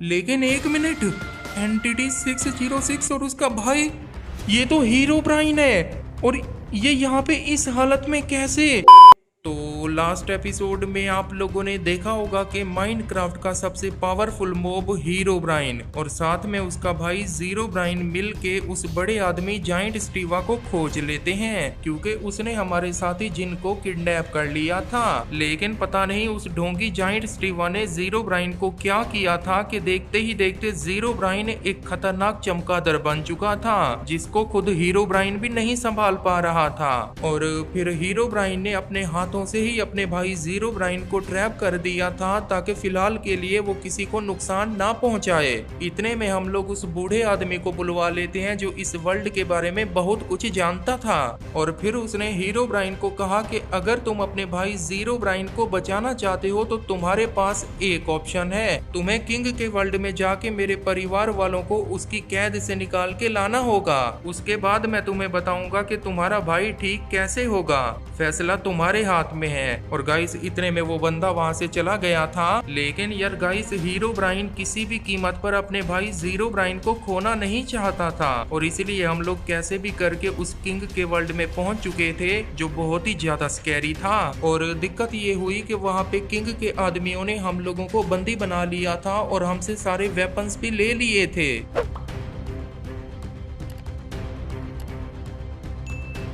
लेकिन एक minute, entity 606 और उसका भाई, ये तो हीरो ब्राइन है। और ये यहाँ पे इस हालत में कैसे? तो लास्ट एपिसोड में आप लोगों ने देखा होगा कि माइनक्राफ्ट का सबसे पावरफुल मॉब हीरो ब्राइन और साथ में उसका भाई जीरो ब्राइन मिल के उस बड़े आदमी जाइंट स्टीवा को खोज लेते हैं, क्योंकि उसने हमारे साथी जिन को किडनैप कर लिया था। लेकिन पता नहीं उस ढोंगी जाइंट स्टीवा ने जीरो ब्राइन को क्या किया था कि देखते ही देखते जीरो ब्राइन एक खतरनाक चमगादड़ बन चुका था, जिसको खुद हीरो ब्राइन भी नहीं संभाल पा रहा था। और फिर हीरो ब्राइन ने अपने हाथों से ही अपने भाई जीरो ब्राइन को ट्रैप कर दिया था, ताकि फिलहाल के लिए वो किसी को नुकसान ना पहुंचाए। इतने में हम लोग उस बूढ़े आदमी को बुलवा लेते हैं जो इस वर्ल्ड के बारे में बहुत कुछ जानता था। और फिर उसने हीरो ब्राइन को कहा कि अगर तुम अपने भाई जीरो ब्राइन को बचाना चाहते हो तो तुम्हारे पास एक ऑप्शन है, तुम्हें किंग के वर्ल्ड में जाके मेरे परिवार वालों को उसकी कैद से निकाल के लाना होगा। उसके बाद मैं तुम्हें बताऊंगा कि तुम्हारा भाई ठीक कैसे होगा। फैसला तुम्हारे हाथ में है। और गाइस इतने में वो बंदा वहां से चला गया था। लेकिन यार गाइस, हीरो ब्राइन किसी भी कीमत पर अपने भाई जीरो ब्राइन को खोना नहीं चाहता था, और इसलिए हम लोग कैसे भी करके उस किंग के वर्ल्ड में पहुंच चुके थे, जो बहुत ही ज्यादा स्कैरी था। और दिक्कत ये हुई कि वहां पे किंग के आदमियों ने हम लोगों को बंदी बना लिया था और हमसे सारे वेपन्स भी ले लिए थे।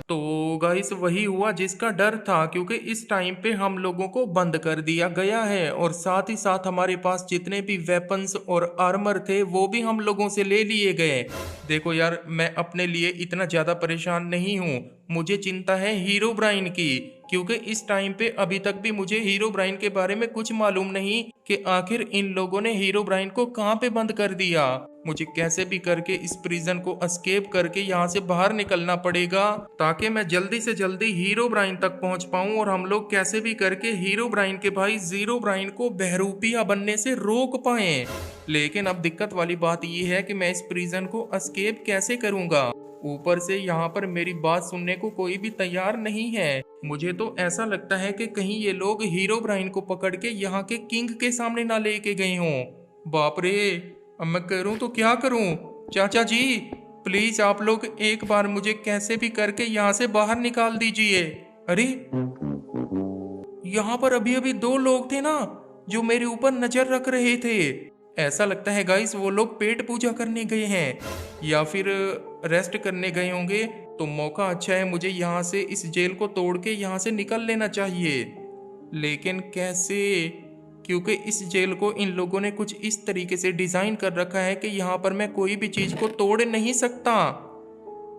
तो गाइस वही हुआ जिसका डर था, क्योंकि इस टाइम पे हम लोगों को बंद कर दिया गया है और साथ ही साथ हमारे पास जितने भी वेपन्स और आर्मर थे वो भी हम लोगों से ले लिए गए। देखो यार, मैं अपने लिए इतना ज्यादा परेशान नहीं हूँ, मुझे चिंता है हीरो ब्राइन की, क्योंकि इस टाइम पे अभी तक भी मुझे हीरो ब्राइन के बारे में कुछ मालूम नहीं कि आखिर इन लोगों ने हीरो ब्राइन को कहाँ पे बंद कर दिया। मुझे कैसे भी करके इस प्रिजन को एस्केप करके यहाँ से बाहर निकलना पड़ेगा, ताकि मैं जल्दी से जल्दी हीरो ब्राइन तक पहुँच पाऊँ और हम लोग कैसे भी करके हीरो ब्राइन के भाई जीरो ब्राइन को बहरूपिया बनने से रोक पाए। लेकिन अब दिक्कत वाली बात यह है कि मैं इस प्रिजन को एस्केप कैसे करूंगा। ऊपर से यहाँ पर मेरी बात सुनने को कोई भी तैयार नहीं है। मुझे तो ऐसा लगता है कि कहीं ये लोग हीरो ब्राइन को पकड़ के यहाँ के किंग के सामने ना लेके गए हों। बाप रे, अब मैं करूँ तो क्या करूँ? चाचा जी प्लीज आप लोग एक बार मुझे कैसे भी करके यहाँ से बाहर निकाल दीजिए। अरे, यहाँ पर अभी अभी दो लोग थे ना जो मेरे ऊपर नजर रख रहे थे। ऐसा लगता है गाइस वो लोग पेट पूजा करने गए हैं या फिर रेस्ट करने गए होंगे। तो मौका अच्छा है, मुझे यहाँ से इस जेल को तोड़ के यहाँ से निकल लेना चाहिए। लेकिन कैसे? क्योंकि इस जेल को इन लोगों ने कुछ इस तरीके से डिजाइन कर रखा है कि यहाँ पर मैं कोई भी चीज को तोड़ नहीं सकता।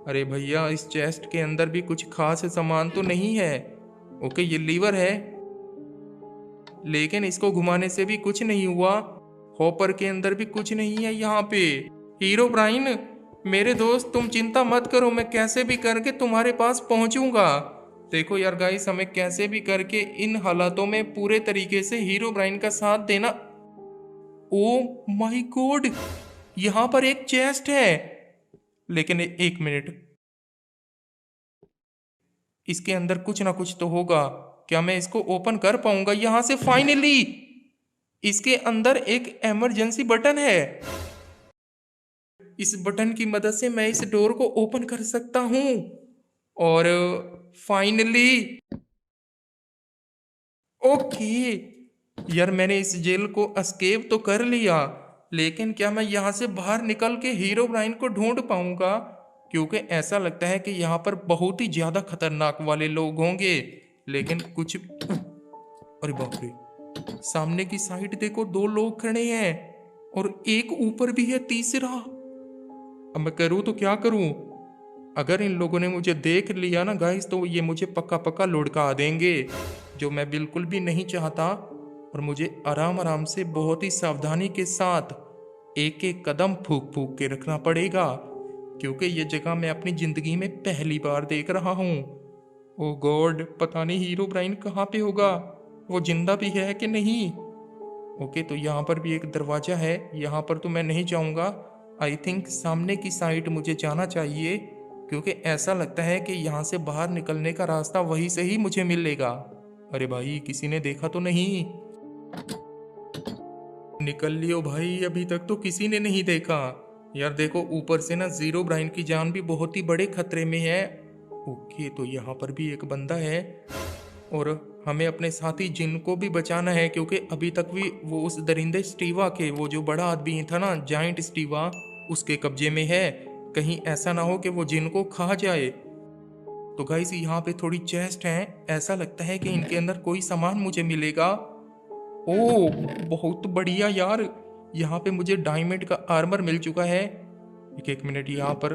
अरे भैया, इस चेस्ट के अंदर भी कुछ खास सामान तो नहीं है। ओके, ये लीवर है, लेकिन इसको घुमाने से भी कुछ नहीं हुआ। हॉपर के अंदर भी कुछ नहीं है यहाँ पे। हीरो ब्राइन मेरे दोस्त, तुम चिंता मत करो, मैं कैसे भी करके तुम्हारे पास पहुंचूंगा। देखो यार गाइस, हमें कैसे भी करके इन हालातों में पूरे तरीके से हीरो ब्राइन का साथ देना। ओ माय गॉड, यहाँ पर एक चेस्ट है, लेकिन एक मिनट, इसके अंदर कुछ ना कुछ तो होगा। क्या मैं इसको ओपन कर पाऊंगा? यहां से फाइनली इसके अंदर एक इमरजेंसी बटन है। इस बटन की मदद से मैं इस डोर को ओपन कर सकता हूं। और फाइनली ओके यार, मैंने इस जेल को एस्केप तो कर लिया, लेकिन क्या मैं यहाँ से बाहर निकल के हीरो ब्राइन को ढूंढ पाऊंगा? क्योंकि ऐसा लगता है कि यहाँ पर बहुत ही ज्यादा खतरनाक वाले लोग होंगे। लेकिन कुछ, अरे बाप रे, सामने की साइड देखो, दो लोग खड़े हैं और एक ऊपर भी है तीसरा। अब मैं करूँ तो क्या करूँ? अगर इन लोगों ने मुझे देख लिया ना गाइस, तो ये मुझे पक्का पक्का लुढ़का देंगे, जो मैं बिल्कुल भी नहीं चाहता। और मुझे आराम आराम से बहुत ही सावधानी के साथ एक एक कदम फूक फूक के रखना पड़ेगा, क्योंकि ये जगह मैं अपनी जिंदगी में पहली बार देख रहा हूँ। ओ गॉड, पता नहीं हीरो ब्राइन कहाँ पे होगा, वो जिंदा भी है कि नहीं। ओके, तो यहाँ पर भी एक दरवाजा है, यहाँ पर तो मैं नहीं जाऊँगा। आई थिंक सामने की साइड मुझे जाना चाहिए, क्योंकि ऐसा लगता है कि यहाँ से बाहर निकलने का रास्ता वहीं से ही मुझे मिलेगा। अरे भाई, किसी ने देखा तो नहीं? निकल लियो भाई, अभी तक तो किसी ने नहीं देखा। यार देखो ऊपर से ना जीरो ब्राइन की जान भी बहुत ही बड़े खतरे में है। ओके, तो यहाँ पर भी एक बंदा है और हमें अपने साथी जिन को भी बचाना है, क्योंकि अभी तक भी वो उस दरिंदे स्टीवा के, वो जो बड़ा आदमी था ना जाइंट स्टीवा, उसके कब्जे में है। कहीं ऐसा ना हो कि वो जिन को खा जाए। तो गाइस यहाँ पे थोड़ी चेस्ट है, ऐसा लगता है कि इनके अंदर कोई सामान मुझे मिलेगा। ओ बहुत बढ़िया यार, यहाँ पे मुझे डायमंड का आर्मर मिल चुका है। एक मिनट यहाँ पर,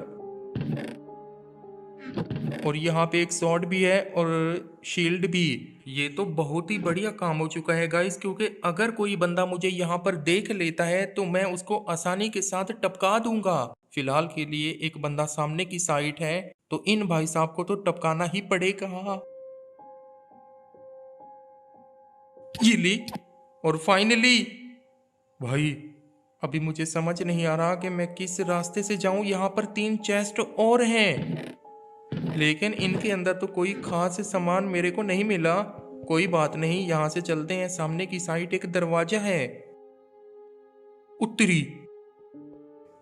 और यहाँ पे एक स्वॉर्ड भी है और शील्ड भी। ये तो बहुत ही बढ़िया काम हो चुका है गाइस, क्योंकि अगर कोई बंदा मुझे यहाँ पर देख लेता है तो मैं उसको आसानी के साथ टपका दूंगा। फिलहाल के लिए एक बंदा सामने की साइड है, तो इन भाई साहब को तो टपकाना ही पड़ेगा। ये ली, और फाइनली भाई अभी मुझे समझ नहीं आ रहा कि मैं किस रास्ते से जाऊं। यहाँ पर 3 चेस्ट और हैं, लेकिन इनके अंदर तो कोई खास सामान मेरे को नहीं मिला। कोई बात नहीं, यहाँ से चलते हैं। सामने की साइड एक दरवाजा है। उत्तरी,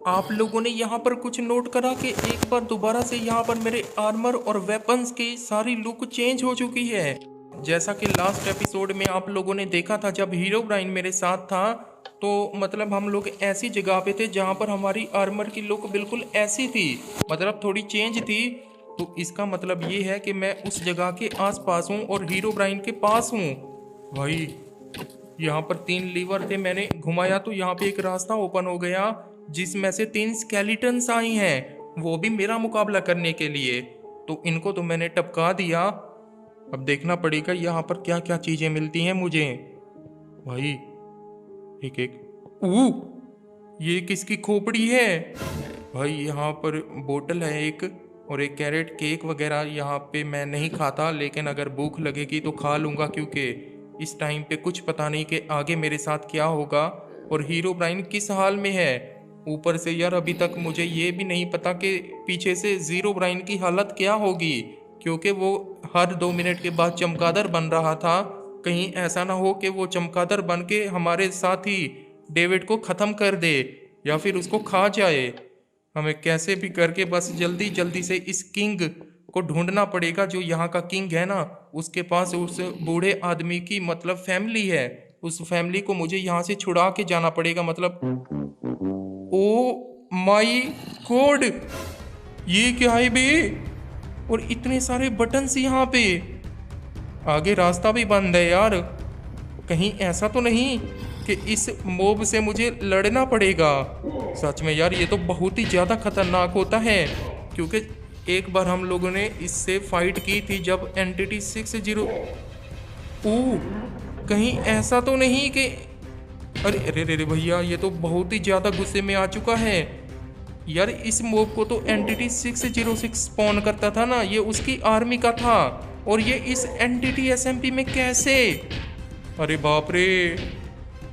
आप लोगों ने यहाँ पर कुछ नोट करा कि एक बार दोबारा से यहाँ पर मेरे आर्मर और वेपन्स की सारी लुक चेंज हो चुकी है। जैसा कि लास्ट एपिसोड में आप लोगों ने देखा था, जब हीरो ब्राइन मेरे साथ था, तो मतलब हम लोग ऐसी जगह पे थे जहाँ पर हमारी आर्मर की लुक बिल्कुल ऐसी थी, मतलब थोड़ी चेंज थी। तो इसका मतलब ये है कि मैं उस जगह के आसपास हूँ और हीरो ब्राइन के पास हूँ। भाई यहाँ पर 3 लीवर थे, मैंने घुमाया तो यहाँ पे एक रास्ता ओपन हो गया, जिसमें से 3 स्केलेटन्स आई हैं, वो भी मेरा मुकाबला करने के लिए। तो इनको तो मैंने टपका दिया। अब देखना पड़ेगा यहाँ पर क्या क्या चीजें मिलती हैं मुझे। भाई एक एक, ये किसकी खोपड़ी है? भाई यहाँ पर बोतल है एक, और एक कैरेट केक वगैरह यहाँ पे मैं नहीं खाता, लेकिन अगर भूख लगेगी तो खा लूँगा, क्योंकि इस टाइम पे कुछ पता नहीं कि आगे मेरे साथ क्या होगा और हीरो ब्राइन किस हाल में है। ऊपर से यार अभी तक मुझे ये भी नहीं पता कि पीछे से जीरो ब्राइन की हालत क्या होगी, क्योंकि वो हर 2 मिनट के बाद चमगादड़ बन रहा था। कहीं ऐसा ना हो कि वो चमगादड़ बन के हमारे साथी डेविड को ख़त्म कर दे या फिर उसको खा जाए। हमें कैसे भी करके बस जल्दी जल्दी से इस किंग को ढूंढना पड़ेगा। जो यहाँ का किंग है ना, उसके पास उस बूढ़े आदमी की मतलब फैमिली है, उस फैमिली को मुझे यहाँ से छुड़ा के जाना पड़ेगा। मतलब ओ माई गॉड, ये क्या है बे? और इतने सारे बटन्स यहाँ पे, आगे रास्ता भी बंद है यार। कहीं ऐसा तो नहीं कि इस मोब से मुझे लड़ना पड़ेगा? सच में यार ये तो बहुत ही ज़्यादा खतरनाक होता है, क्योंकि एक बार हम लोगों ने इससे फाइट की थी जब एंटिटी 60। कहीं ऐसा तो नहीं कि अरे अरे अरे भैया, ये तो बहुत ही ज़्यादा गुस्से में आ चुका है यार। इस मोब को तो एंटिटी 606 स्पॉन करता था ना, ये उसकी आर्मी का था, और ये इस एंटिटी एसएमपी में कैसे? अरे बाप रे,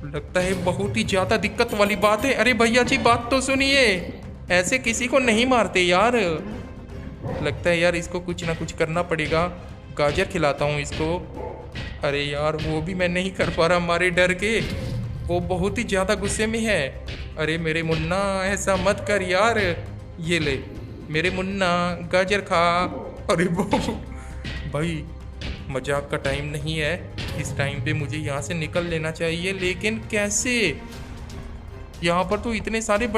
लगता है बहुत ही ज़्यादा दिक्कत वाली बात है। अरे भैया जी बात तो सुनिए, ऐसे किसी को नहीं मारते यार। लगता है यार इसको कुछ ना कुछ करना पड़ेगा। गाजर खिलाता हूँ इसको। अरे यार वो भी मैं नहीं कर पा रहा मारे डर के, वो बहुत ही ज़्यादा गुस्से में है। अरे मेरे मुन्ना ऐसा मत कर यार, ये ले मेरे मुन्ना गाजर खा। अरे भाई मजाक का टाइम नहीं है, इस टाइम पे मुझे यहाँ से निकल लेना चाहिए, लेकिन कैसे? यहाँ पर तो इतने सारे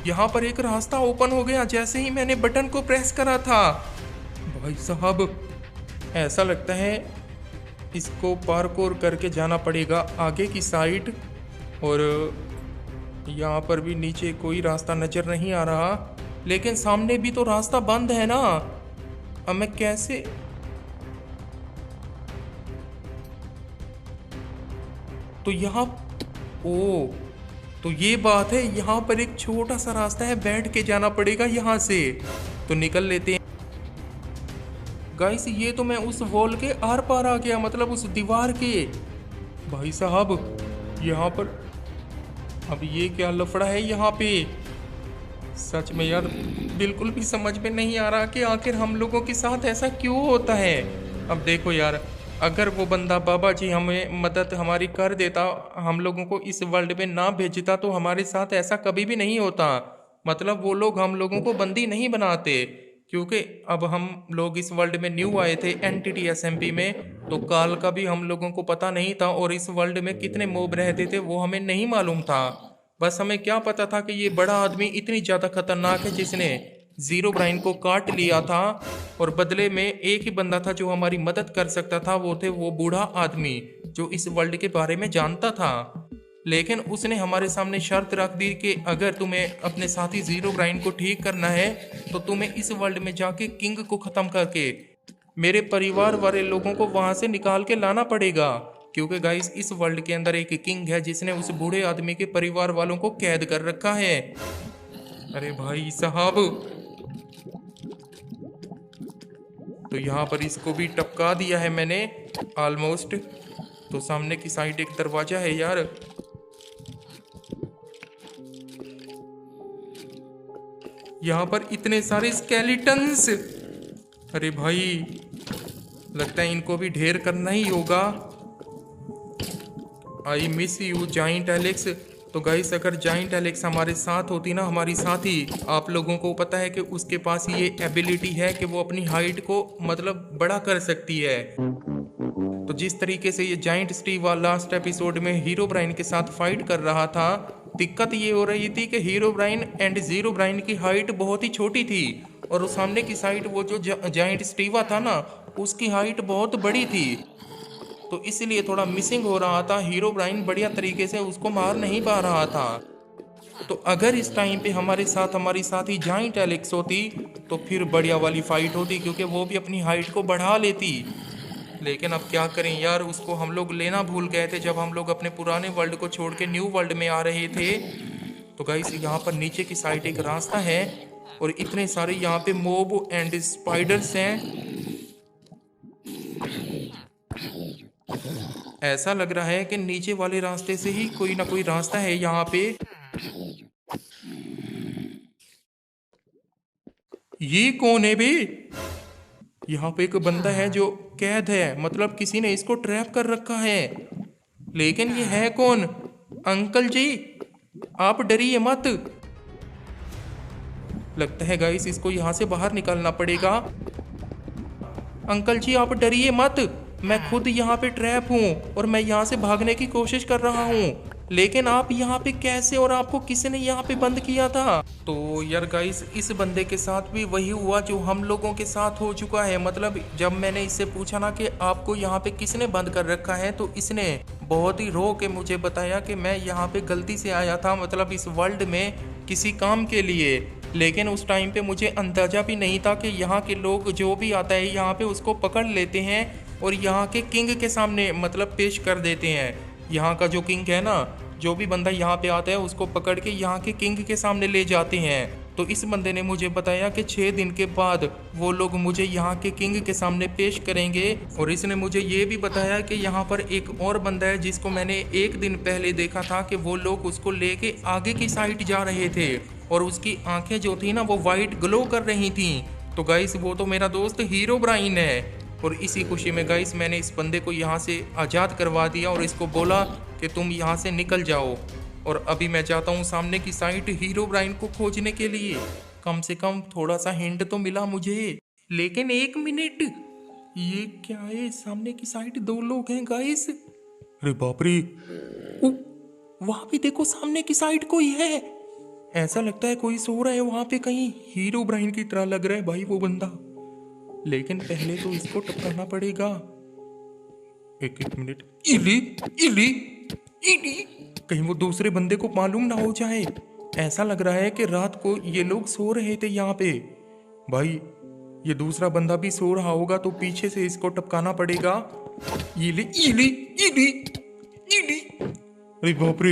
यहाँ पर एक रास्ता ओपन हो गया जैसे ही मैंने बटन को प्रेस करा था। भाई साहब ऐसा लगता है इसको पार्कोर करके जाना पड़ेगा आगे की साइड, और यहाँ पर भी नीचे कोई रास्ता नजर नहीं आ रहा, लेकिन सामने भी तो रास्ता बंद है ना। अब मैं कैसे? तो यहाँ तो ये बात है, यहाँ पर एक छोटा सा रास्ता है, बैठ के जाना पड़ेगा यहाँ से। तो निकल लेते हैं गाइस। ये तो मैं उस वॉल के आर पार आ गया, मतलब उस दीवार के। भाई साहब यहाँ पर अब ये क्या लफड़ा है यहाँ पे? सच में यार बिल्कुल भी समझ में नहीं आ रहा कि आखिर हम लोगों के साथ ऐसा क्यों होता है। अब देखो यार, अगर वो बंदा बाबा जी हमें मदद हमारी कर देता, हम लोगों को इस वर्ल्ड में ना भेजता, तो हमारे साथ ऐसा कभी भी नहीं होता। मतलब वो लोग हम लोगों को बंदी नहीं बनाते, क्योंकि अब हम लोग इस वर्ल्ड में न्यू आए थे एनटीटी एसएमपी में, तो काल का भी हम लोगों को पता नहीं था, और इस वर्ल्ड में कितने मोब रहते थे वो हमें नहीं मालूम था। बस हमें क्या पता था कि ये बड़ा आदमी इतनी ज्यादा खतरनाक है जिसने जीरो ब्राइन को काट लिया था, और बदले में एक ही बंदा था जो हमारी मदद कर सकता था, वो बूढ़ा आदमी जो इस वर्ल्ड के बारे में जानता था। लेकिन उसने हमारे सामने शर्त रख दी कि अगर तुम्हें अपने साथी जीरो ब्राइन को ठीक करना है तो तुम्हें इस वर्ल्ड में जाके किंग को खत्म करके मेरे परिवार वाले लोगों को वहां से निकाल के लाना पड़ेगा, क्योंकि गाइस इस वर्ल्ड के अंदर एक किंग है जिसने उस बूढ़े आदमी के परिवार वालों को कैद कर रखा है। अरे भाई साहब, तो यहाँ पर इसको भी टपका दिया है मैंने ऑलमोस्ट। तो सामने की साइड एक दरवाजा है यार। यहाँ पर इतने सारे स्केलेटन्स, अरे भाई लगता है इनको भी ढेर करना ही होगा। I miss you giant Alex. तो गाइस अगर जाइंट एलेक्स हमारे साथ होती ना, हमारी साथी, आप लोगों को पता है कि उसके पास ये एबिलिटी है कि वो अपनी हाइट को मतलब बड़ा कर सकती है। तो जिस तरीके से ये जाइंट स्टीव लास्ट एपिसोड में हीरो ब्राइन के साथ फाइट कर रहा था, दिक्कत ये हो रही थी कि हीरो ब्राइन एंड जीरो ब्राइन की हाइट बहुत ही छोटी थी, और उस सामने की साइड वो जो जाइंट स्टीवा था ना, उसकी हाइट बहुत बड़ी थी। तो इसलिए थोड़ा मिसिंग हो रहा था, हीरो ब्राइन बढ़िया तरीके से उसको मार नहीं पा रहा था। तो अगर इस टाइम पे हमारे साथ हमारी साथी जाइंट एलेक्स होती तो फिर बढ़िया वाली फाइट होती, क्योंकि वो भी अपनी हाइट को बढ़ा लेती। लेकिन अब क्या करें यार, उसको हम लोग लेना भूल गए थे जब हम लोग अपने पुराने वर्ल्ड को छोड़ के न्यू वर्ल्ड में आ रहे थे। तो गाइस यहाँ पर नीचे की साइड एक रास्ता है, और इतने सारे यहाँ पे मोब एंड स्पाइडर्स हैं। ऐसा लग रहा है कि नीचे वाले रास्ते से ही कोई ना कोई रास्ता है यहाँ पे। ये कौन है बे? यहाँ पे एक बंदा है जो कैद है, मतलब किसी ने इसको ट्रैप कर रखा है। लेकिन ये है कौन? अंकल जी आप डरिए मत। लगता है गाइस इसको यहाँ से बाहर निकालना पड़ेगा। अंकल जी आप डरिए मत, मैं खुद यहाँ पे ट्रैप हूँ और मैं यहाँ से भागने की कोशिश कर रहा हूँ। लेकिन आप यहाँ पे कैसे, और आपको किसने यहाँ पे बंद किया था? तो यार गाइस इस बंदे के साथ भी वही हुआ जो हम लोगों के साथ हो चुका है। मतलब जब मैंने इससे पूछा ना कि आपको यहाँ पे किसने बंद कर रखा है, तो इसने बहुत ही रो के मुझे बताया कि मैं यहाँ पे गलती से आया था, मतलब इस वर्ल्ड में किसी काम के लिए। लेकिन उस टाइम पे मुझे अंदाजा भी नहीं था कि यहाँ के लोग जो भी आता है यहाँ पे उसको पकड़ लेते हैं और यहाँ के किंग के सामने मतलब पेश कर देते हैं। यहाँ का जो किंग है ना, जो भी बंदा यहाँ पे आता है उसको पकड़ के यहाँ के किंग के सामने ले जाते हैं। तो इस बंदे ने मुझे बताया कि 6 दिन के बाद वो लोग मुझे यहाँ के किंग के सामने पेश करेंगे। और इसने मुझे ये भी बताया कि यहाँ पर एक और बंदा है जिसको मैंने 1 दिन पहले देखा था कि वो लोग उसको लेके आगे की साइड जा रहे थे और उसकी आंखें जो थी ना वो वाइट ग्लो कर रही थी। तो गाइस वो तो मेरा दोस्त हीरो ब्राइन है। और इसी खुशी में गाइस मैंने इस बंदे को यहाँ से आज़ाद करवा दिया और इसको बोला कि तुम यहाँ से निकल जाओ। और अभी मैं जाता हूँ सामने की साइड हीरो ब्राइन को खोजने के लिए। कम से कम थोड़ा सा हिंट तो मिला मुझे। लेकिन 1 मिनट, ये क्या है? सामने की साइड 2 लोग हैं गाइस। अरे बाप रे, वहां पे देखो सामने की साइड कोई है। ऐसा लगता है कोई सो रहा है वहां पे कहीं। हीरो ब्राइन की तरह लग रहा है भाई वो बंदा। लेकिन पहले तो इसको टपकाना पड़ेगा। एक मिनट। इली इली इली, कहीं वो दूसरे बंदे को मालूम ना हो जाए। ऐसा लग रहा है कि रात को ये लोग सो रहे थे यहाँ पे। भाई ये दूसरा बंदा भी सो रहा होगा, तो पीछे से इसको टपकाना पड़ेगा। इली इली इली इली, अरे बाप रे,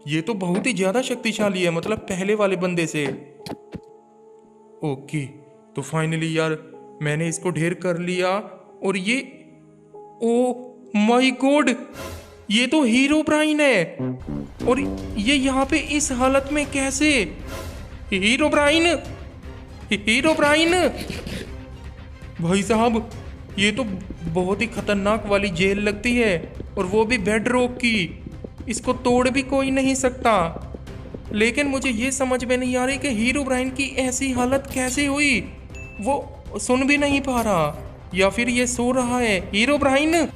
ये तो बहुत ही ज्यादा शक्तिशाली है, मतलब पहले वाले बंदे से। ओके, तो फाइनली यार मैंने इसको ढेर कर लिया। और ये, ओ माय गॉड, ये तो हीरो ब्राइन है। और ये यहाँ पे इस हालत में कैसे? हीरो ब्राइन, हीरो ब्राइन भाई साहब, ये तो बहुत ही खतरनाक वाली जेल लगती है, और वो भी बेड रॉक की। इसको तोड़ भी कोई नहीं सकता। लेकिन मुझे ये समझ में नहीं आ रही कि हीरोब्राइन की ऐसी हालत कैसे हुई। वो सुन भी नहीं पा रहा, या फिर ये सो रहा है। हीरोब्राइन,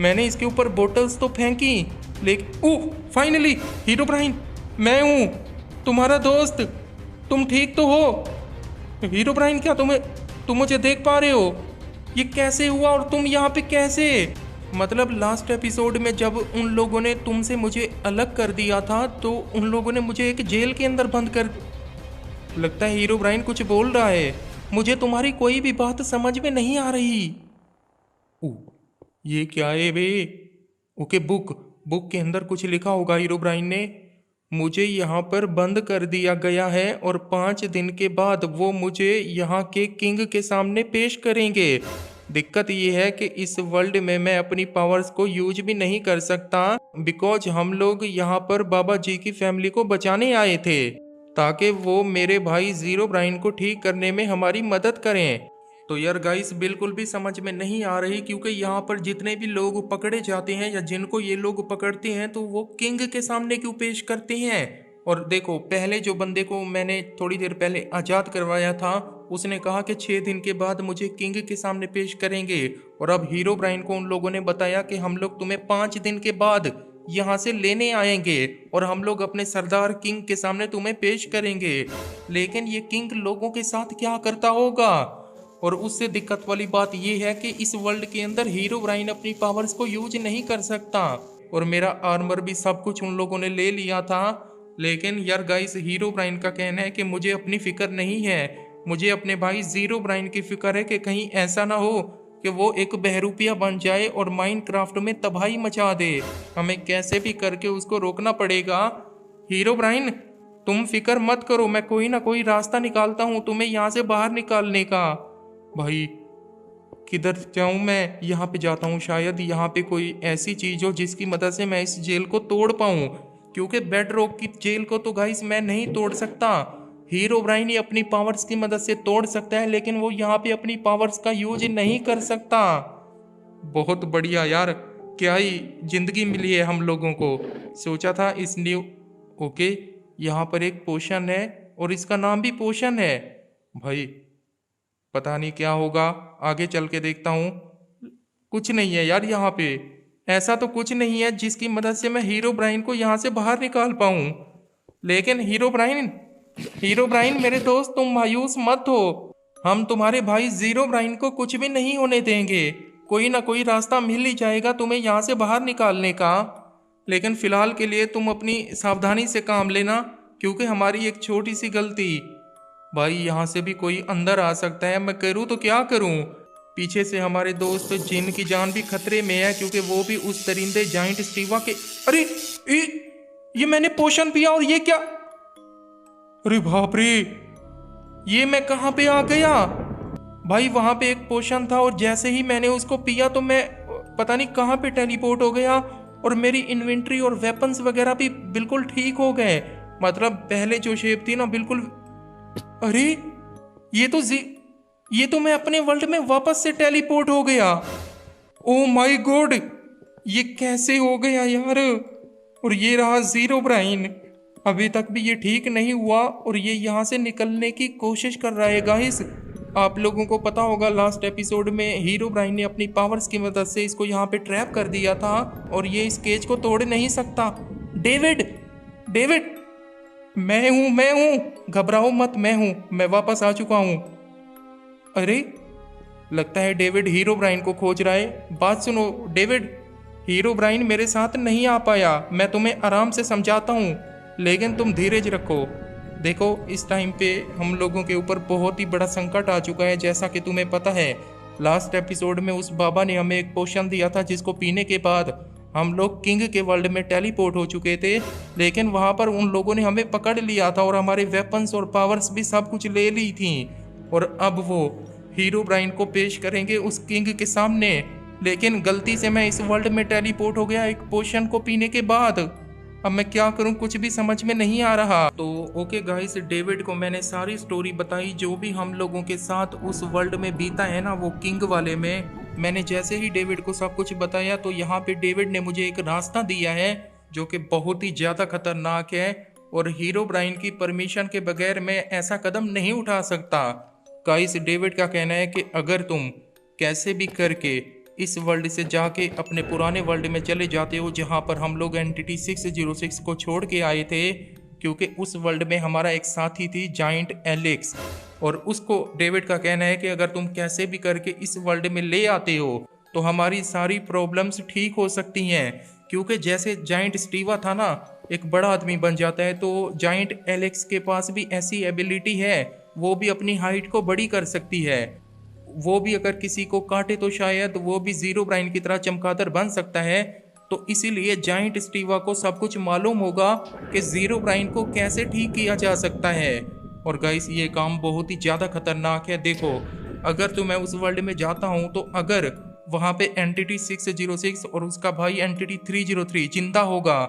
मैंने इसके ऊपर बोतल्स तो फेंकी, लेकिन ओह फाइनली हीरोब्राइन, मैं हूँ तुम्हारा दोस्त। तुम ठीक तो हो? हीरोब्राइन, क्या तुम मुझे देख पा रहे हो? ये कैसे हुआ और तुम यहाँ पे कैसे? मतलब लास्ट एपिसोड में जब उन लोगों ने तुमसे मुझे अलग कर दिया था, तो उन लोगों ने मुझे एक जेल के अंदर बंद कर। लगता है हीरोब्राइन कुछ बोल रहा है। मुझे तुम्हारी कोई भी बात समझ में नहीं आ रही। ये क्या है बे? ओके, बुक के अंदर कुछ लिखा होगा हीरोब्राइन ने। मुझे यहाँ पर बंद कर दिया गया है और 5 दिन के बाद वो मुझे यहाँ के किंग के सामने पेश करेंगे। दिक्कत ये है कि इस वर्ल्ड में मैं अपनी पावर्स को यूज भी नहीं कर सकता, बिकॉज हम लोग यहाँ पर बाबा जी की फैमिली को बचाने आए थे, ताकि वो मेरे भाई हीरोब्राइन को ठीक करने में हमारी मदद करें। तो यार गाइस, बिल्कुल भी समझ में नहीं आ रही, क्योंकि यहाँ पर जितने भी लोग पकड़े जाते हैं या जिनको ये लोग पकड़ते हैं, तो वो किंग के सामने क्यों पेश करते हैं। और देखो, पहले जो बंदे को मैंने थोड़ी देर पहले आज़ाद करवाया था, उसने कहा कि 6 दिन के बाद मुझे किंग के सामने पेश करेंगे। और अब हीरोब्राइन को उन लोगों ने बताया कि हम लोग तुम्हें 5 दिन के बाद यहाँ से लेने आएंगे और हम लोग अपने सरदार किंग के सामने तुम्हें पेश करेंगे। लेकिन ये किंग लोगों के साथ क्या करता होगा? और उससे दिक्कत वाली बात यह है कि इस वर्ल्ड के अंदर हीरोब्राइन अपनी पावर्स को यूज नहीं कर सकता, और मेरा आर्मर भी सब कुछ उन लोगों ने ले लिया था। लेकिन यार गाइस, हीरोब्राइन का कहना है कि मुझे अपनी फिक्र नहीं है, मुझे अपने भाई हीरोब्राइन की फिक्र है कि कहीं ऐसा ना हो कि वो एक बहरूपिया बन जाए और माइनक्राफ्ट में तबाही मचा दे। हमें कैसे भी करके उसको रोकना पड़ेगा। हीरोब्राइन, तुम फिक्र मत करो, मैं कोई ना कोई रास्ता निकालता हूँ तुम्हें यहाँ से बाहर निकालने का। भाई किधर जाऊं मैं? यहाँ पे जाता हूँ, शायद यहाँ पे कोई ऐसी चीज हो जिसकी मदद से मैं इस जेल को तोड़ पाऊं, क्योंकि बेड रॉक की जेल को तो गाइस मैं नहीं तोड़ सकता। हीरोब्राइन ही अपनी पावर्स की मदद से तोड़ सकता है, लेकिन वो यहाँ पे अपनी पावर्स का यूज नहीं कर सकता। बहुत बढ़िया यार, क्या ही जिंदगी मिली है हम लोगों को। सोचा था इस न्यू ओके, यहाँ पर एक पोशन है और इसका नाम भी पोशन है। भाई पता नहीं क्या होगा, आगे चल के देखता हूँ। कुछ नहीं है यार यहाँ पे, ऐसा तो कुछ नहीं है जिसकी मदद से मैं हीरोब्राइन को यहाँ से बाहर निकाल पाऊँ। लेकिन हीरोब्राइन मेरे दोस्त, तुम मायूस मत हो, हम तुम्हारे भाई हीरोब्राइन को कुछ भी नहीं होने देंगे। कोई ना कोई रास्ता मिल ही जाएगा तुम्हें यहाँ से बाहर निकालने का। लेकिन फिलहाल के लिए तुम अपनी सावधानी से काम लेना, क्योंकि हमारी एक छोटी सी गलती। भाई यहाँ से भी कोई अंदर आ सकता है, मैं करूँ तो क्या करूँ? पीछे से हमारे दोस्त जिन की जान भी खतरे में है, क्योंकि वो भी उस दरिंदे जाइंट स्टीवा के। अरे ये मैंने पोशन पिया, और ये क्या? अरे बाप रे, ये मैं कहाँ पे आ गया? भाई वहां पे एक पोशन था, और जैसे ही मैंने उसको पिया तो मैं पता नहीं कहाँ पे टेलीपोर्ट हो गया, और मेरी इन्वेंट्री और वेपन्स वगैरह भी बिल्कुल ठीक हो गए। मतलब पहले जो शेप थी ना, बिल्कुल। अरे ये तो मैं अपने वर्ल्ड में वापस से टेलीपोर्ट हो गया। ओ माय गॉड, ये कैसे हो गया यार? और ये रहा हीरोब्राइन, अभी तक भी ये ठीक नहीं हुआ और ये यहाँ से निकलने की कोशिश कर रहा है। गाइस, आप लोगों को पता होगा लास्ट एपिसोड में हीरोब्राइन ने अपनी पावर्स की मदद से इसको यहाँ पे ट्रैप कर दिया था, और ये इस केज को तोड़ नहीं सकता। डेविड, मैं हूँ, घबराओ मत, मैं वापस आ चुका हूँ। अरे लगता है डेविड हीरोब्राइन को खोज रहा है। बात सुनो डेविड, हीरोब्राइन मेरे साथ नहीं आ पाया, मैं तुम्हें आराम से समझाता हूँ, लेकिन तुम धीरज रखो। देखो, इस टाइम पे हम लोगों के ऊपर बहुत ही बड़ा संकट आ चुका है। जैसा कि तुम्हें पता है, लास्ट एपिसोड में उस बाबा ने हमें एक पोशन दिया था, जिसको पीने के बाद हम लोग किंग के वर्ल्ड में टेलीपोर्ट हो चुके थे। लेकिन वहां पर उन लोगों ने हमें पकड़ लिया था और हमारे वेपन्स और पावर्स भी सब कुछ ले ली थी, और अब वो हीरोब्राइन को पेश करेंगे उस किंग के सामने। लेकिन गलती से मैं इस वर्ल्ड में टेलीपोर्ट हो गया एक पोशन को पीने के बाद। अब मैं क्या करूं, कुछ भी समझ में नहीं आ रहा। तो ओके गाइस, डेविड को मैंने सारी स्टोरी बताई जो भी हम लोगों के साथ उस वर्ल्ड में बीता है ना, वो किंग वाले में। मैंने जैसे ही डेविड को सब कुछ बताया तो यहाँ पे डेविड ने मुझे एक रास्ता दिया है जो कि बहुत ही ज़्यादा खतरनाक है और हीरो ब्राइन की परमिशन के बगैर मैं ऐसा कदम नहीं उठा सकता। गाइस, डेविड का कहना है कि अगर तुम कैसे भी करके इस वर्ल्ड से जाके अपने पुराने वर्ल्ड में चले जाते हो जहाँ पर हम लोग एंटिटी 606 को छोड़ के आए थे, क्योंकि उस वर्ल्ड में हमारा एक साथी थी जाइंट एलेक्स, और उसको डेविड का कहना है कि अगर तुम कैसे भी करके इस वर्ल्ड में ले आते हो तो हमारी सारी प्रॉब्लम्स ठीक हो सकती हैं। क्योंकि जैसे जाइंट स्टीवा था ना, एक बड़ा आदमी बन जाता है, तो जाइंट एलेक्स के पास भी ऐसी एबिलिटी है, वो भी अपनी हाइट को बड़ी कर सकती है। वो भी अगर किसी को काटे तो शायद वो भी ज़ीरो ब्राइन की तरह चमगादड़ बन सकता है। तो इसीलिए जाइंट स्टीवा को सब कुछ मालूम होगा कि ज़ीरो ब्राइन को कैसे ठीक किया जा सकता है। और गाइस, ये काम बहुत ही ज़्यादा खतरनाक है। देखो, अगर तो मैं उस वर्ल्ड में जाता हूँ तो अगर वहाँ पे एंटिटी 606 और उसका भाई एंटिटी 303 जिंदा होगा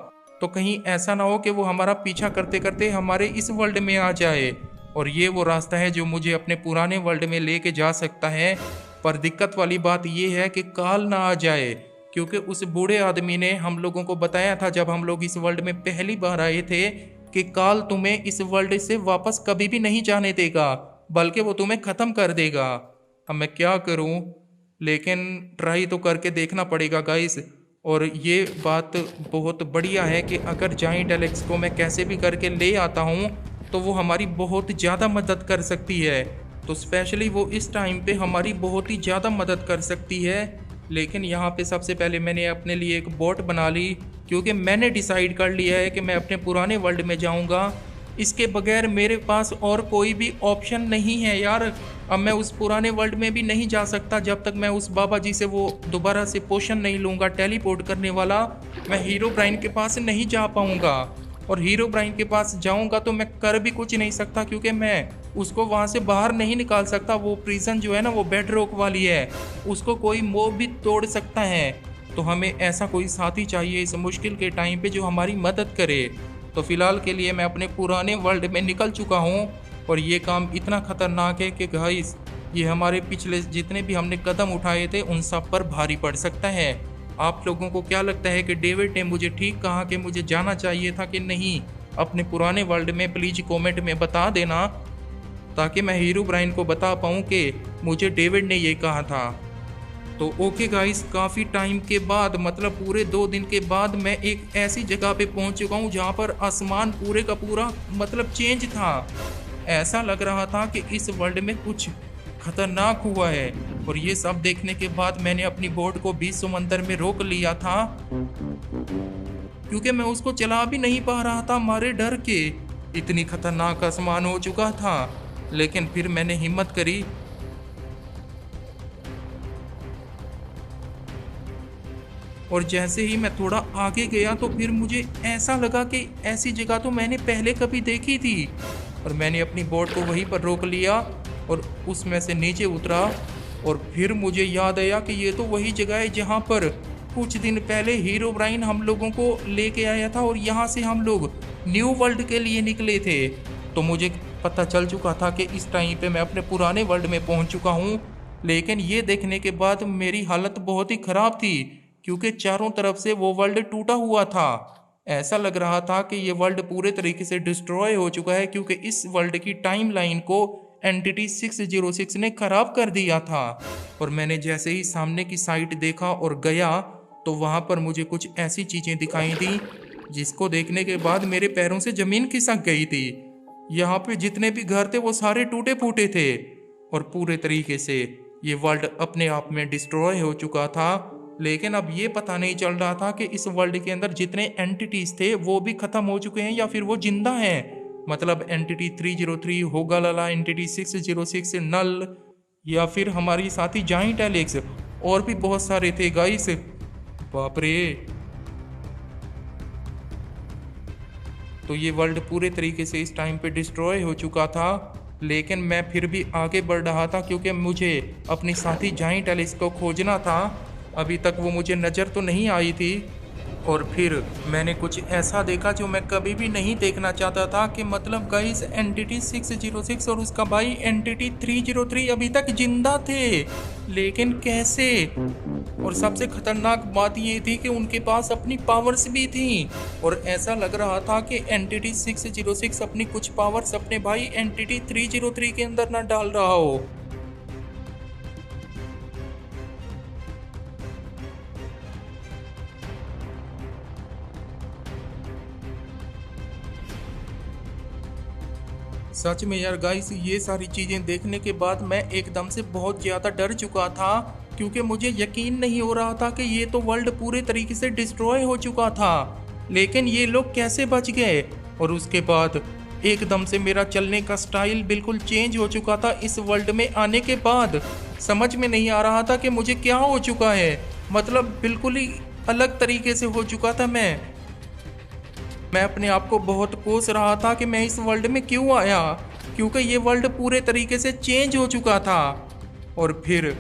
तो कहीं ऐसा ना हो कि वो हमारा पीछा करते करते हमारे इस वर्ल्ड में आ जाए। और ये वो रास्ता है जो मुझे अपने पुराने वर्ल्ड में लेके जा सकता है। पर दिक्कत वाली बात ये है कि काल ना आ जाए, क्योंकि उस बूढ़े आदमी ने हम लोगों को बताया था जब हम लोग इस वर्ल्ड में पहली बार आए थे कि काल तुम्हें इस वर्ल्ड से वापस कभी भी नहीं जाने देगा, बल्कि वो तुम्हें ख़त्म कर देगा। अब मैं क्या करूं, लेकिन ट्राई तो करके देखना पड़ेगा गाइस। और ये बात बहुत बढ़िया है कि अगर जाइंट एलेक्स को मैं कैसे भी करके ले आता हूँ तो वो हमारी बहुत ज़्यादा मदद कर सकती है। तो स्पेशली वो इस टाइम पे हमारी बहुत ही ज़्यादा मदद कर सकती है। लेकिन यहाँ पे सबसे पहले मैंने अपने लिए एक बोट बना ली, क्योंकि मैंने डिसाइड कर लिया है कि मैं अपने पुराने वर्ल्ड में जाऊँगा। इसके बगैर मेरे पास और कोई भी ऑप्शन नहीं है यार। अब मैं उस पुराने वर्ल्ड में भी नहीं जा सकता जब तक मैं उस बाबा जी से वो दोबारा से पोशन नहीं लूँगा टेलीपोर्ट करने वाला। मैं हीरो ब्राइन के पास नहीं जा पाऊँगा, और हीरो ब्राइन के पास जाऊंगा तो मैं कर भी कुछ नहीं सकता, क्योंकि मैं उसको वहां से बाहर नहीं निकाल सकता। वो प्रिजन जो है ना, वो बेड रॉक वाली है, उसको कोई मोब भी तोड़ सकता है। तो हमें ऐसा कोई साथी चाहिए इस मुश्किल के टाइम पे जो हमारी मदद करे। तो फिलहाल के लिए मैं अपने पुराने वर्ल्ड में निकल चुका हूँ, और ये काम इतना खतरनाक है कि गाइस, ये हमारे पिछले जितने भी हमने कदम उठाए थे उन सब पर भारी पड़ सकता है। आप लोगों को क्या लगता है कि डेविड ने मुझे ठीक कहा कि मुझे जाना चाहिए था कि नहीं अपने पुराने वर्ल्ड में? प्लीज कमेंट में बता देना, ताकि मैं हीरो ब्राइन को बता पाऊँ कि मुझे डेविड ने ये कहा था। तो ओके गाइस, काफ़ी टाइम के बाद, मतलब पूरे 2 दिन के बाद मैं एक ऐसी जगह पे पहुंच चुका हूं जहां पर आसमान पूरे का पूरा मतलब चेंज था। ऐसा लग रहा था कि इस वर्ल्ड में कुछ खतरनाक हुआ है। और ये सब देखने के बाद मैंने अपनी बोट को बीच समंदर में रोक लिया था, क्योंकि मैं उसको चला भी नहीं पा रहा था मारे डर के। इतनी खतरनाक आसमान हो चुका था। लेकिन फिर मैंने हिम्मत करी और जैसे ही मैं थोड़ा आगे गया तो फिर मुझे ऐसा लगा कि ऐसी जगह तो मैंने पहले कभी देखी थी। और मैंने अपनी बोट को वहीं पर रोक लिया और उसमें से नीचे उतरा। और फिर मुझे याद आया कि ये तो वही जगह है जहाँ पर कुछ दिन पहले हीरो ब्राइन हम लोगों को लेके आया था, और यहाँ से हम लोग न्यू वर्ल्ड के लिए निकले थे। तो मुझे पता चल चुका था कि इस टाइम पे मैं अपने पुराने वर्ल्ड में पहुँच चुका हूँ। लेकिन ये देखने के बाद मेरी हालत बहुत ही ख़राब थी, क्योंकि चारों तरफ से वो वर्ल्ड टूटा हुआ था। ऐसा लग रहा था कि ये वर्ल्ड पूरे तरीके से डिस्ट्रॉय हो चुका है, क्योंकि इस वर्ल्ड की टाइमलाइन को एंटिटी 606 ने खराब कर दिया था। और मैंने जैसे ही सामने की साइड देखा और गया तो वहाँ पर मुझे कुछ ऐसी चीज़ें दिखाई दी जिसको देखने के बाद मेरे पैरों से ज़मीन खिसक गई थी। यहाँ पे जितने भी घर थे वो सारे टूटे फूटे थे, और पूरे तरीके से ये वर्ल्ड अपने आप में डिस्ट्रॉय हो चुका था। लेकिन अब ये पता नहीं चल रहा था कि इस वर्ल्ड के अंदर जितने एंटिटीज थे वो भी खत्म हो चुके हैं या फिर वो जिंदा हैं। मतलब एंटिटी 303, होगा लाला, एंटिटी 606, नल, या फिर हमारी साथी जाइंट एलेक्स, और भी बहुत सारे थे गाइस। बाप रे। तो ये वर्ल्ड पूरे तरीके से इस टाइम पे डिस्ट्रॉय हो चुका था। लेकिन मैं फिर भी आगे बढ़ रहा था, क्योंकि मुझे अपनी साथी जाइंट एलेक्स को खोजना था। अभी तक वो मुझे नज़र तो नहीं आई थी, और फिर मैंने कुछ ऐसा देखा जो मैं कभी भी नहीं देखना चाहता था कि मतलब गाइस एंटिटी 606 और उसका भाई एंटिटी 303 अभी तक जिंदा थे, लेकिन कैसे। और सबसे खतरनाक बात ये थी कि उनके पास अपनी पावर्स भी थी और ऐसा लग रहा था कि एंटिटी 606 अपनी कुछ पावर्स अपने भाई एंटिटी 303 के अंदर ना डाल रहा हो। सच में यार गाइस, ये सारी चीजें देखने के बाद मैं एकदम से बहुत ज्यादा डर चुका था, क्योंकि मुझे यकीन नहीं हो रहा था कि ये तो वर्ल्ड पूरे तरीके से डिस्ट्रॉय हो चुका था, लेकिन ये लोग कैसे बच गए। और उसके बाद एकदम से मेरा चलने का स्टाइल बिल्कुल चेंज हो चुका था इस वर्ल्ड में आने के बाद। समझ में नहीं आ रहा था कि मुझे क्या हो चुका है, मतलब बिल्कुल ही अलग तरीके से हो चुका था मैं अपने आप को बहुत कोस रहा था कि मैं इस वर्ल्ड में क्यों आया, क्योंकि ये वर्ल्ड पूरे तरीके से चेंज हो चुका था। और फिर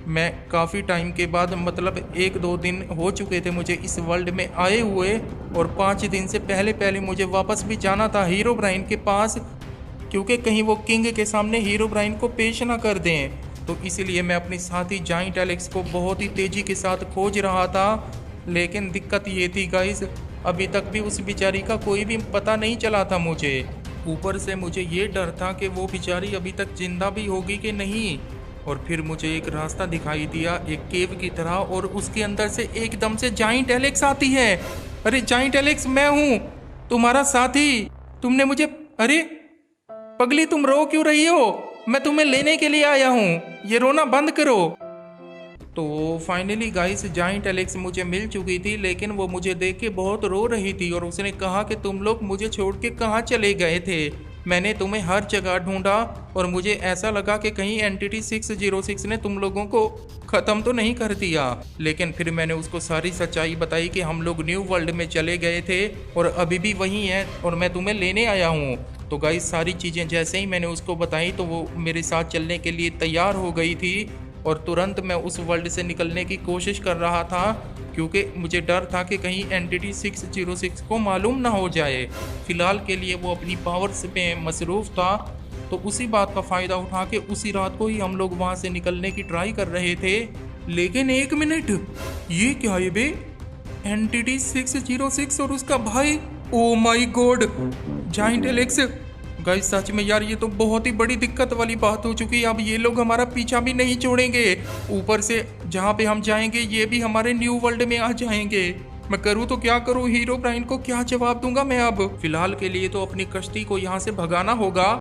मैं काफ़ी टाइम के बाद, मतलब 1-2 दिन हो चुके थे मुझे इस वर्ल्ड में आए हुए, और 5 दिन से पहले मुझे वापस भी जाना था हीरो ब्राइन के पास, क्योंकि कहीं वो किंग के सामने हीरो ब्राइन को पेश ना कर दें। तो इसीलिए मैं अपने साथी जाइंट एलेक्स को बहुत ही तेज़ी के साथ खोज रहा था। लेकिन दिक्कत ये थी गाइस, अभी तक भी उस बेचारी का कोई भी पता नहीं चला था मुझे। ऊपर से मुझे ये डर था कि वो बेचारी अभी तक जिंदा भी होगी कि नहीं। और फिर मुझे एक रास्ता दिखाई दिया एक केव की तरह, और उसके अंदर से एकदम से जाइंट एलेक्स आती है। अरे जाइंट एलेक्स, मैं हूँ तुम्हारा साथी, तुमने मुझे। अरे पगली, तुम रो क्यों रही हो? मैं तुम्हें लेने के लिए आया हूँ, ये रोना बंद करो। तो फाइनली गाइस जाइंट एलेक्स मुझे मिल चुकी थी, लेकिन वो मुझे देख के बहुत रो रही थी और उसने कहा कि तुम लोग मुझे छोड़ के कहाँ चले गए थे। मैंने तुम्हें हर जगह ढूंढा और मुझे ऐसा लगा कि कहीं एंटिटी 606 ने तुम लोगों को ख़त्म तो नहीं कर दिया। लेकिन फिर मैंने उसको सारी सच्चाई बताई कि हम लोग न्यू वर्ल्ड में चले गए थे और अभी भी वहीं हैं और मैं तुम्हें लेने आया हूँ। तो गाइस सारी चीज़ें जैसे ही मैंने उसको बताई तो वो मेरे साथ चलने के लिए तैयार हो गई थी, और तुरंत मैं उस वर्ल्ड से निकलने की कोशिश कर रहा था, क्योंकि मुझे डर था कि कहीं एंटिटी 606 को मालूम ना हो जाए। फिलहाल के लिए वो अपनी पावर्स में मसरूफ़ था, तो उसी बात का फ़ायदा उठा के उसी रात को ही हम लोग वहाँ से निकलने की ट्राई कर रहे थे। लेकिन एक मिनट, ये क्या है बे? एंटिटी 606 और उसका भाई, ओ माई गॉड, जाइंट एलेक्स। गाइस सच में यार, ये तो बहुत ही बड़ी दिक्कत वाली बात हो चुकी है। अब ये लोग हमारा पीछा भी नहीं छोड़ेंगे, ऊपर से जहाँ पे हम जाएंगे ये भी हमारे न्यू वर्ल्ड में आ जाएंगे। मैं करूँ तो क्या करूँ? हीरो ब्राइन को क्या जवाब दूंगा मैं अब? फिलहाल के लिए तो अपनी कश्ती को यहाँ से भगाना होगा।